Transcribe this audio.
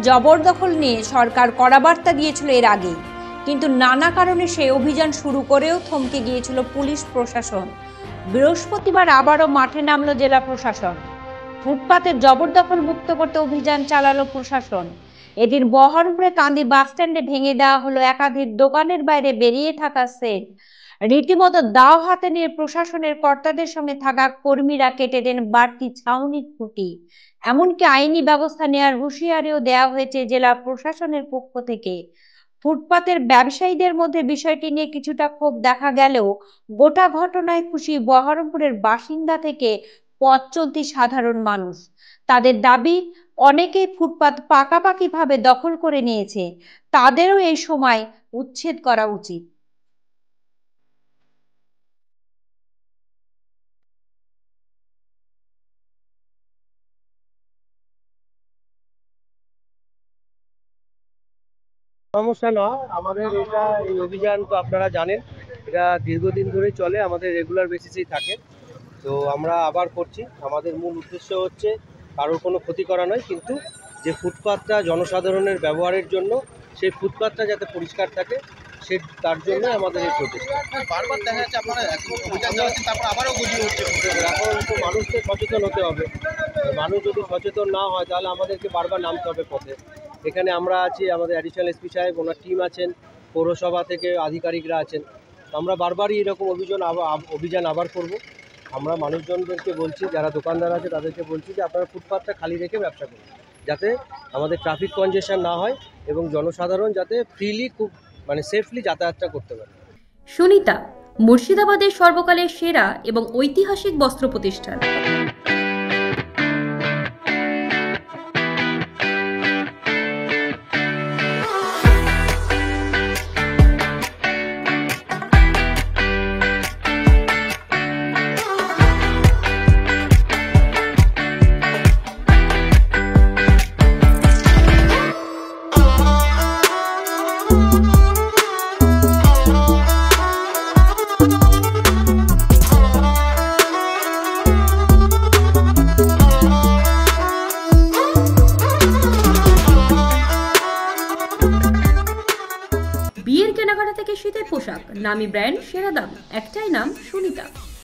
জবরদখল নিয়ে সরকার কড়া বার্তা দিয়েছিল এর আগে, কিন্তু নানা কারণে সেই অভিযান শুরু করেও থমকে গিয়েছিল পুলিশ প্রশাসন। বৃহস্পতিবার আবারও মাঠে নামলো জেলা প্রশাসন। ফুটপাতের জবরদখল মুক্ত করতে অভিযান চালালো প্রশাসন। এদিন বহরমপুরে কান্দি বাস স্ট্যান্ডে ভেঙে দেওয়া হলো একাধিক দোকানের বাইরে বেরিয়ে থাকা সেট। রীতিমতো দাও হাতে নিয়ে প্রশাসনের কর্তাদের সঙ্গে থাকা কর্মীরা কেটে দেন বাড়তি ছাউনির খুঁটি। এমনকি আইনি ব্যবস্থা নেওয়ার হুঁশিয়ারিও দেওয়া হয়েছে জেলা প্রশাসনের পক্ষ থেকে। ফুটপাতের ব্যবসায়ীদের মধ্যে বিষয়টি নিয়ে কিছুটা ক্ষোভ দেখা গেলেও গোটা ঘটনায় খুশি বহরমপুরের বাসিন্দা থেকে পথ চলতি সাধারণ মানুষ। তাদের দাবি, অনেকেই ফুটপাত পাকাপাকিভাবে দখল করে নিয়েছে, তাদেরও এই সময় উচ্ছেদ করা উচিত। সমস্যা না, আমাদের এই অভিযান তো আপনারা জানেন, এটা দীর্ঘদিন ধরেই চলে, আমাদের রেগুলার বেসিসেই থাকে। তো আমরা আবার করছি। আমাদের মূল উদ্দেশ্য হচ্ছে কারোর কোনো ক্ষতি করা নয়, কিন্তু যে ফুটপাতটা জনসাধারণের ব্যবহারের জন্য, সেই ফুটপাতটা যাতে পরিষ্কার থাকে তার জন্য আমাদের এই প্রচেষ্টা। বারবার দেখা যাচ্ছে আপনারা অভিযান চালাচ্ছেন, তারপর আবারও গুলি হচ্ছে। এখন তো মানুষকে সচেতন হতে হবে। মানুষ যদি সচেতন না হয় তাহলে আমাদেরকে বারবার নামতে হবে পথে। এখানে আমরা আছি, আমাদের অ্যাডিশনাল এসপি সাহেব, ওনার টিম আছেন, পৌরসভা থেকে আধিকারিকরা আছেন। আমরা বারবারই এরকম অভিযান আবার করব। আমরা মানুষজনদেরকে বলছি, যারা দোকানদার আছে তাদেরকে বলছি যে আপনারা ফুটপাতটা খালি রেখে ব্যবসা করুন, যাতে আমাদের ট্রাফিক কনজেশন না হয় এবং জনসাধারণ যাতে ফ্রিলি খুব সেফলি যাতায়াতটা করতে পারে। সুনিতা, মুর্শিদাবাদের সর্বকালের সেরা এবং ঐতিহাসিক বস্ত্র প্রতিষ্ঠান। বিয়ের কেনাকাটা থেকে শীতের পোশাক, নামি ব্র্যান্ড, সেরা দাম, একটাই নাম, সুনিতা।